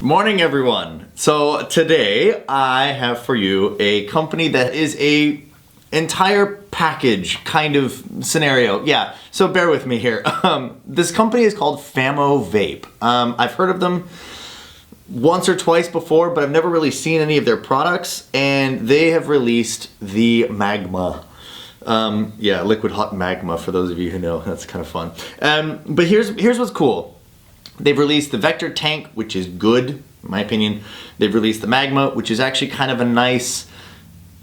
Morning everyone. So today I have for you a company that is a entire package kind of scenario. Yeah, so bear with me here. This company is called FamoVape. I've heard of them once or twice before, but I've never really seen any of their products, and they have released the Magma. Yeah, liquid hot magma, for those of you who know. That's kind of fun. But here's what's cool. They've released the Vector Tank, which is good, in my opinion. They've released the Magma, which is actually kind of a nice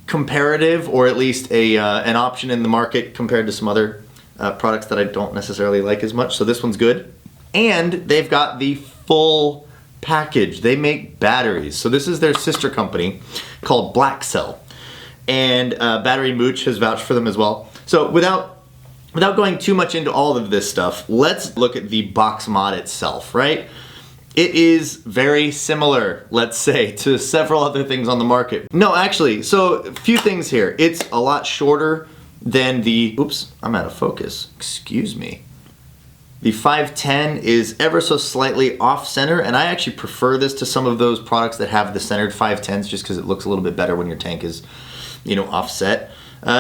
comparative, or at least an option in the market compared to some other products that I don't necessarily like as much. So this one's good. And they've got the full package. They make batteries. So this is their sister company called BlackCell. And Battery Mooch has vouched for them as well. So without going too much into all of this stuff, let's look at the box mod itself, right? It is very similar, let's say, to several other things on the market. No, actually, so a few things here. It's a lot shorter than the, oops, I'm out of focus, excuse me. The 510 is ever so slightly off center, and I actually prefer this to some of those products that have the centered 510s just because it looks a little bit better when your tank is, you know, offset.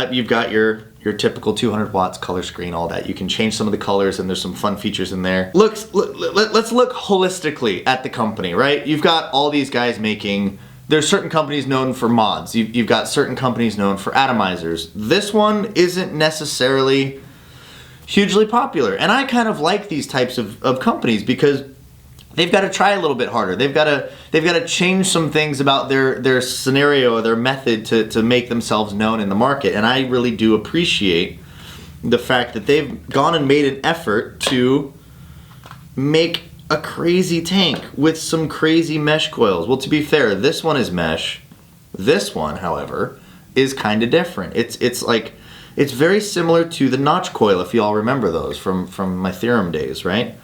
You've got your typical 200 watts color screen, all that. You can change some of the colors, and there's some fun features in there. Let's look holistically at the company, right? You've got all these guys making, there's certain companies known for mods. You've got certain companies known for atomizers. This one isn't necessarily hugely popular, and I kind of like these types of companies because they've got to try a little bit harder. They've got to change some things about their scenario, their method to make themselves known in the market. And I really do appreciate the fact that they've gone and made an effort to make a crazy tank with some crazy mesh coils. Well, to be fair, this one is mesh. This one, however, is kind of different. It's very similar to the notch coil, if you all remember those from my theorem days, right?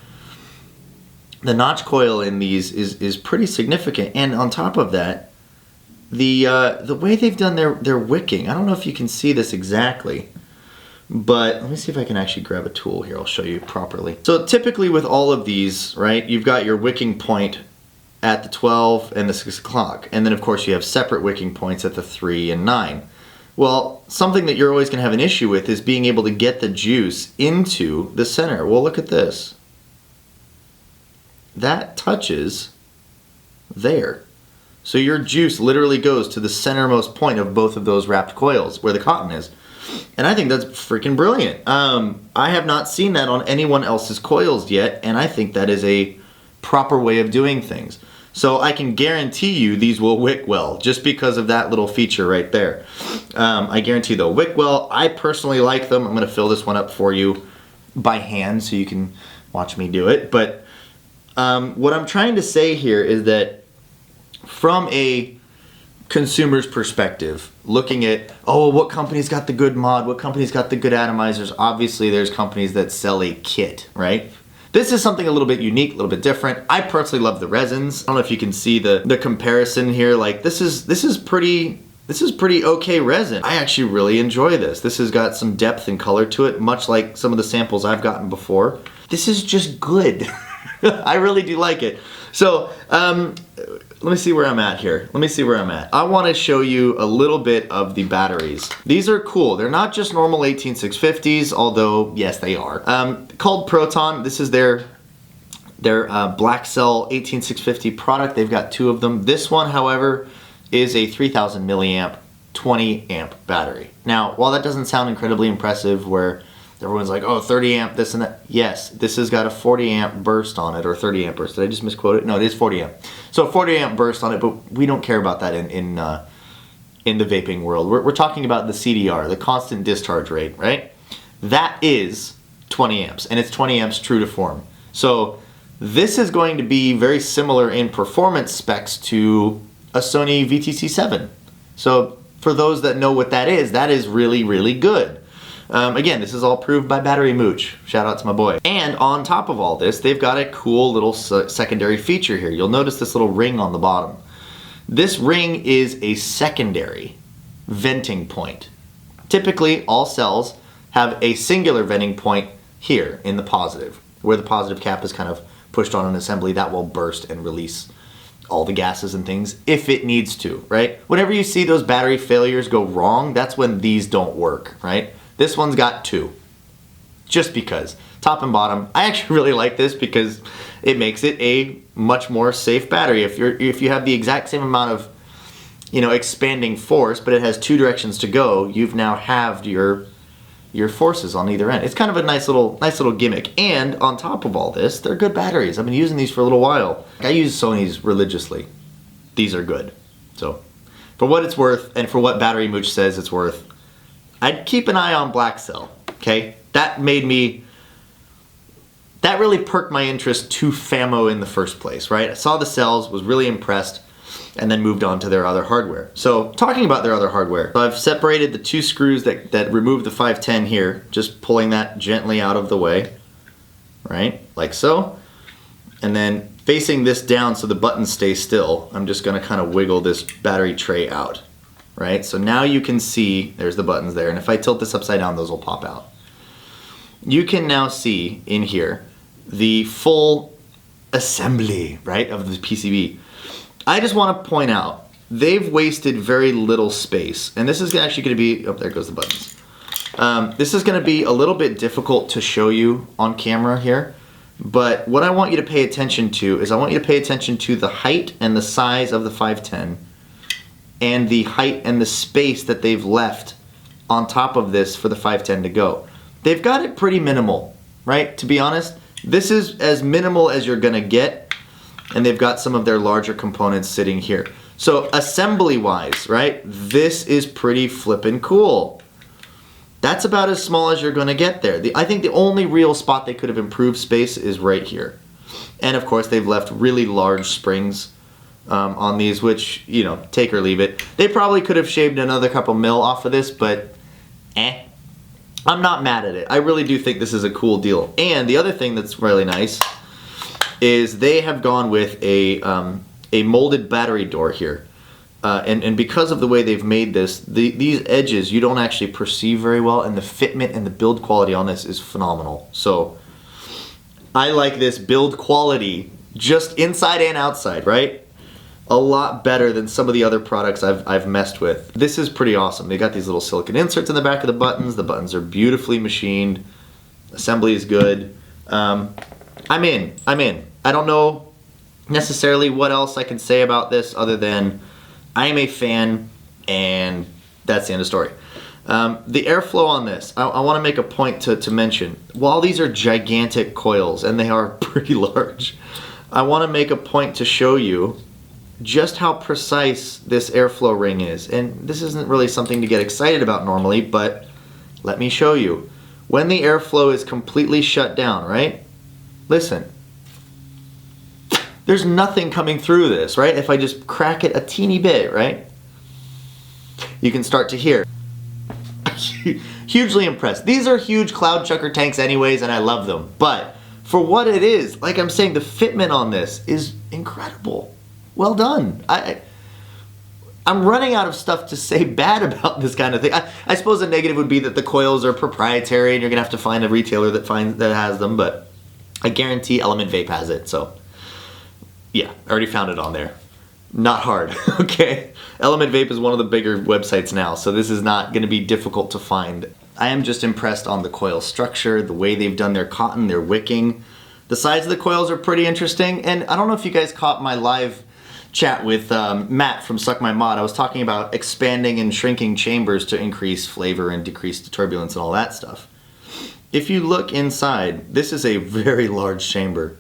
The notch coil in these is pretty significant, and on top of that, the way they've done their wicking, I don't know if you can see this exactly, but let me see if I can actually grab a tool here. I'll show you properly. So typically with all of these, right, you've got your wicking point at the 12 and the 6 o'clock, and then of course you have separate wicking points at the 3 and 9. Well, something that you're always going to have an issue with is being able to get the juice into the center. Well, look at this. That touches there. So your juice literally goes to the centermost point of both of those wrapped coils where the cotton is. And I think that's freaking brilliant. I have not seen that on anyone else's coils yet, and I think that is a proper way of doing things. So I can guarantee you these will wick well just because of that little feature right there. I guarantee they'll wick well. I personally like them. I'm going to fill this one up for you by hand so you can watch me do it. But what I'm trying to say here is that from a consumer's perspective, looking at, oh, what company's got the good mod, what company's got the good atomizers, obviously there's companies that sell a kit, right? This is something a little bit unique, a little bit different. I personally love the resins. I don't know if you can see the comparison here. Like this is pretty okay resin. I actually really enjoy this. This has got some depth and color to it, much like some of the samples I've gotten before. This is just good. I really do like it. So let me see where I'm at here. I want to show you a little bit of the batteries. These are cool. They're not just normal 18650s, although yes, they are. Called Proton. This is their BlackCell 18650 product. They've got two of them. This one, however, is a 3000 milliamp 20 amp battery. Now, while that doesn't sound incredibly impressive, where everyone's like, oh, 30 amp, this and that. Yes, this has got a 40 amp burst on it, or 30 amp burst. Did I just misquote it? No, it is 40 amp. So 40 amp burst on it, but we don't care about that in the vaping world. We're talking about the CDR, the constant discharge rate, right? That is 20 amps, and it's 20 amps true to form. So this is going to be very similar in performance specs to a Sony VTC7. So for those that know what that is really, really good. Again, this is all proved by Battery Mooch. Shout out to my boy. And on top of all this, they've got a cool little secondary feature here. You'll notice this little ring on the bottom. This ring is a secondary venting point. Typically, all cells have a singular venting point here in the positive, where the positive cap is kind of pushed on an assembly that will burst and release all the gases and things if it needs to, right? Whenever you see those battery failures go wrong, that's when these don't work, right? This one's got 2, just because. Top and bottom. I actually really like this because it makes it a much more safe battery. If you have the exact same amount of, you know, expanding force, but it has 2 directions to go, you've now halved your forces on either end. It's kind of a nice little gimmick. And on top of all this, they're good batteries. I've been using these for a little while. I use Sony's religiously. These are good. So for what it's worth and for what Battery Mooch says it's worth, I'd keep an eye on BlackCell, okay? That really perked my interest to Famo in the first place, right? I saw the cells, was really impressed, and then moved on to their other hardware. So talking about their other hardware, I've separated the 2 screws that remove the 510 here, just pulling that gently out of the way, right? Like so. And then facing this down so the buttons stay still, I'm just gonna kind of wiggle this battery tray out, right? So now you can see, there's the buttons there, and if I tilt this upside down, those will pop out. You can now see in here the full assembly, right, of the PCB. I just want to point out, they've wasted very little space, and this is actually going to be, oh, there goes the buttons. This is going to be a little bit difficult to show you on camera here, but what I want you to pay attention to is I want you to pay attention to the height and the size of the 510 and the height and the space that they've left on top of this for the 510 to go. They've got it pretty minimal, right? To be honest, this is as minimal as you're gonna get, and they've got some of their larger components sitting here. So assembly-wise, right, this is pretty flippin' cool. That's about as small as you're gonna get there. I think the only real spot they could have improved space is right here. And of course, they've left really large springs on these, which, you know, take or leave it. They probably could have shaved another couple mil off of this, but I'm not mad at it. I really do think this is a cool deal. And the other thing that's really nice is they have gone with a molded battery door here. And because of the way they've made this, these edges you don't actually perceive very well, and the fitment and the build quality on this is phenomenal. So I like this build quality just inside and outside, right? A lot better than some of the other products I've messed with. This is pretty awesome. They got these little silicone inserts in the back of the buttons. The buttons are beautifully machined. Assembly is good. I'm in. I don't know necessarily what else I can say about this other than I am a fan, and that's the end of the story. The airflow on this, I want to make a point to mention. While these are gigantic coils, and they are pretty large, I want to make a point to show you just how precise this airflow ring is. And this isn't really something to get excited about normally, but let me show you. When the airflow is completely shut down, right? Listen. There's nothing coming through this, right? If I just crack it a teeny bit, right? You can start to hear. Hugely impressed. These are huge cloud chucker tanks anyways, and I love them. But for what it is, like I'm saying, the fitment on this is incredible. Well done. I'm running out of stuff to say bad about this kind of thing. I suppose a negative would be that the coils are proprietary and you're gonna have to find a retailer that has them, but I guarantee ElementVape has it, so yeah, I already found it on there. Not hard, okay? ElementVape is one of the bigger websites now, so this is not gonna be difficult to find. I am just impressed on the coil structure, the way they've done their cotton, their wicking. The sides of the coils are pretty interesting, and I don't know if you guys caught my live chat with Matt from Suck My Mod. I was talking about expanding and shrinking chambers to increase flavor and decrease the turbulence and all that stuff. If you look inside, this is a very large chamber.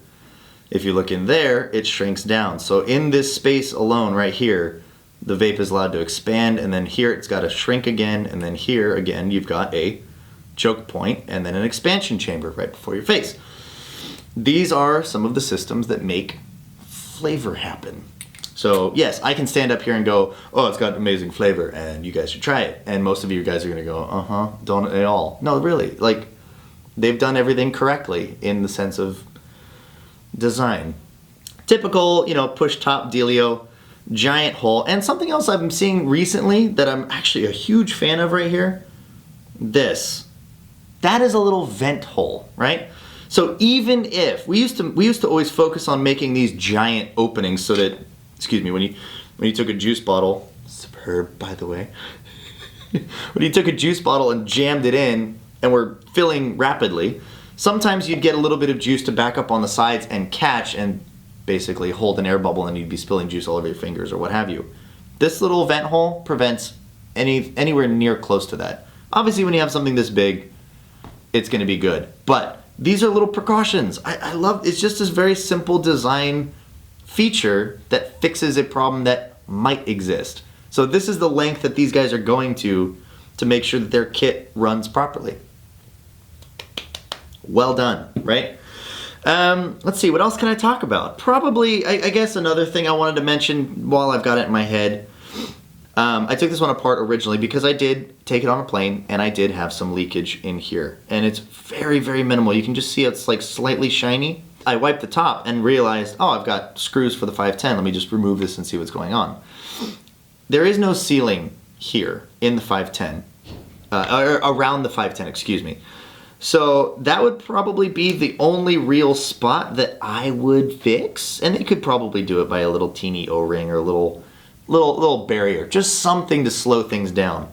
If you look in there, it shrinks down. So in this space alone right here, the vape is allowed to expand, and then here it's got to shrink again, and then here again you've got a choke point and then an expansion chamber right before your face. These are some of the systems that make flavor happen. So yes, I can stand up here and go, oh, it's got amazing flavor and you guys should try it. And most of you guys are gonna go, don't at all. No, really, like they've done everything correctly in the sense of design. Typical, you know, push top dealio, giant hole. And something else I've been seeing recently that I'm actually a huge fan of right here, this. That is a little vent hole, right? So even if, we used to always focus on making these giant openings so that excuse me, when you took a juice bottle, superb by the way, when you took a juice bottle and jammed it in and were filling rapidly, sometimes you'd get a little bit of juice to back up on the sides and catch and basically hold an air bubble, and you'd be spilling juice all over your fingers or what have you. This little vent hole prevents anywhere near close to that. Obviously when you have something this big, it's going to be good. But these are little precautions. I love, it's just this very simple design feature that fixes a problem that might exist. So this is the length that these guys are going to make sure that their kit runs properly. Well done, right? Let's see, what else can I talk about? Probably, I guess another thing I wanted to mention while I've got it in my head. I took this one apart originally because I did take it on a plane and I did have some leakage in here. And it's very, very minimal. You can just see it's like slightly shiny. I wiped the top and realized, oh, I've got screws for the 510. Let me just remove this and see what's going on. There is no sealing here in the 510, or around the 510, excuse me. So that would probably be the only real spot that I would fix. And they could probably do it by a little teeny O-ring or a little barrier, just something to slow things down.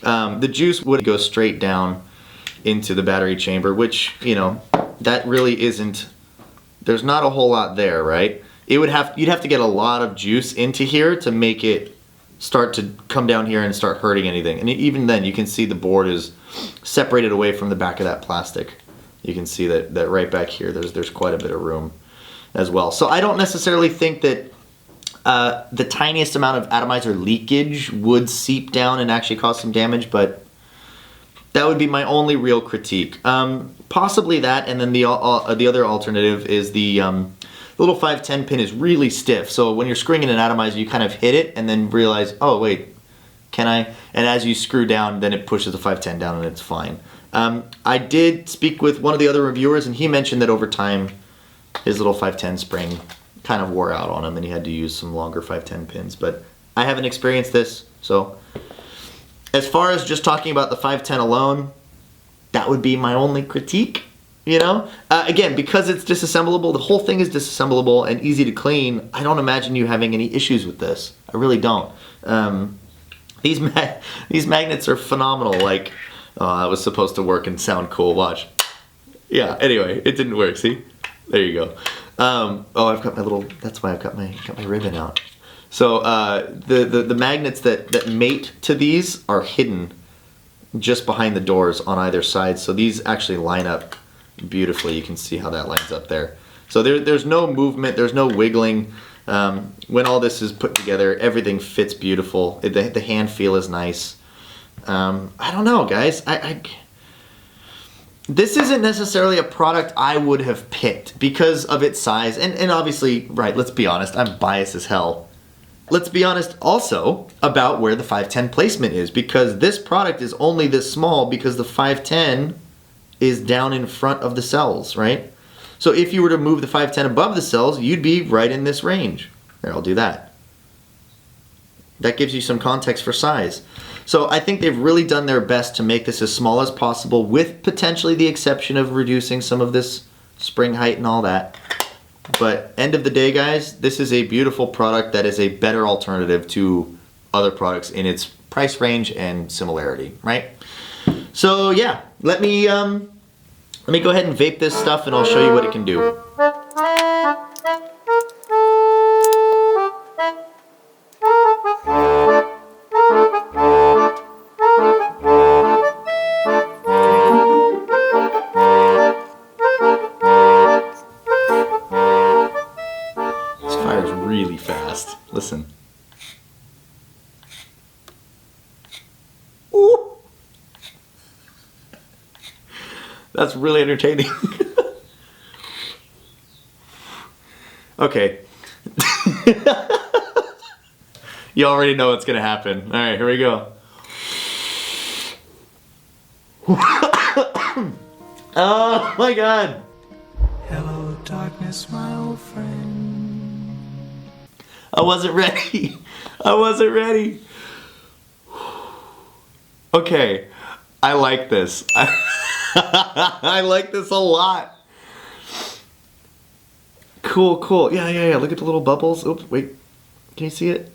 The juice would go straight down into the battery chamber, which, you know, that really isn't, there's not a whole lot there, right? You'd have to get a lot of juice into here to make it start to come down here and start hurting anything. And even then, you can see the board is separated away from the back of that plastic. You can see that right back here, there's quite a bit of room as well. So I don't necessarily think that the tiniest amount of atomizer leakage would seep down and actually cause some damage, but that would be my only real critique. Possibly that, and then the other alternative is the little 510 pin is really stiff. So when you're screwing in an atomizer, you kind of hit it and then realize, oh wait, can I? And as you screw down, then it pushes the 510 down and it's fine. I did speak with one of the other reviewers and he mentioned that over time, his little 510 spring kind of wore out on him and he had to use some longer 510 pins, but I haven't experienced this. So as far as just talking about the 510 alone, that would be my only critique, you know? Again, because it's disassemblable, the whole thing is disassemblable and easy to clean, I don't imagine you having any issues with this. I really don't. These magnets are phenomenal. Like, oh, that was supposed to work and sound cool, watch. Yeah, anyway, it didn't work, see? There you go. Oh, I've got my little, that's why I've got my ribbon out. So the magnets that mate to these are hidden just behind the doors on either side. So these actually line up beautifully. You can see how that lines up there. So there's no movement, there's no wiggling. When all this is put together, everything fits beautiful. The hand feel is nice. I don't know, guys. This isn't necessarily a product I would have picked because of its size. And obviously, right, let's be honest, I'm biased as hell. Let's be honest also about where the 510 placement is, because this product is only this small because the 510 is down in front of the cells, right? So if you were to move the 510 above the cells, you'd be right in this range. Here, I'll do that. That gives you some context for size. So I think they've really done their best to make this as small as possible, with potentially the exception of reducing some of this spring height and all that. But end of the day, guys, this is a beautiful product that is a better alternative to other products in its price range and similarity, right? So yeah, let me go ahead and vape this stuff and I'll show you what it can do. Really fast. Listen. Ooh. That's really entertaining. Okay. You already know what's gonna happen. All right, here we go. Oh my God. Hello, darkness, my old friend. I wasn't ready. I wasn't ready. Okay, I like this. I like this a lot. Cool, cool. Yeah. Look at the little bubbles. Oops, wait. Can you see it?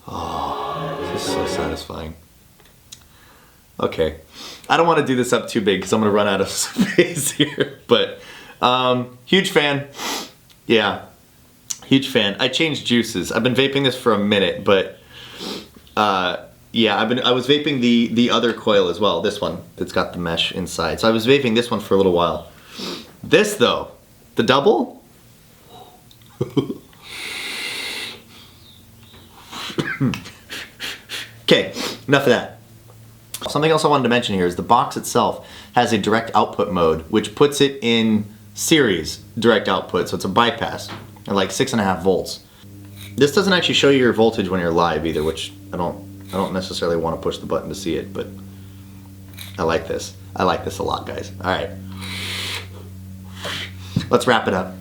Oh, this is so satisfying. Okay, I don't want to do this up too big because I'm gonna run out of space here. But huge fan. Yeah, huge fan. I changed juices. I've been vaping this for a minute, but yeah, I was vaping the other coil as well. This one that's got the mesh inside. So I was vaping this one for a little while. This though, the double. Okay, enough of that. Something else I wanted to mention here is the box itself has a direct output mode, which puts it in series direct output, so it's a bypass at like 6.5 volts. This doesn't actually show you your voltage when you're live either, which I don't necessarily want to push the button to see it, but I like this. I like this a lot, guys. All right, let's wrap it up.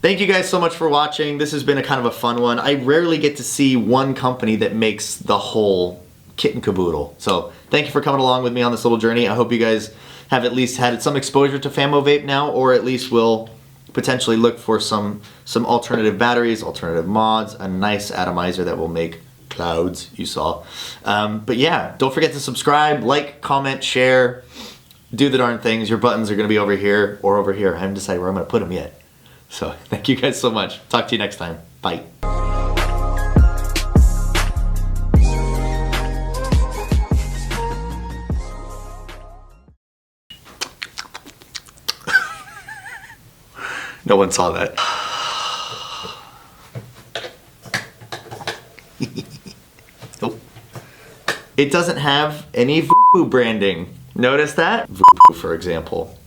Thank you guys so much for watching. This has been a kind of a fun one. I rarely get to see one company that makes the whole kit and caboodle. So thank you for coming along with me on this little journey. I hope you guys have at least had some exposure to FamoVape now, or at least will potentially look for some alternative batteries, alternative mods, a nice atomizer that will make clouds, you saw. But yeah, don't forget to subscribe, like, comment, share, do the darn things. Your buttons are gonna be over here or over here. I haven't decided where I'm gonna put them yet. So thank you guys so much. Talk to you next time. Bye. No one saw that. Nope. It doesn't have any Voopoo branding. Notice that? Voopoo, for example.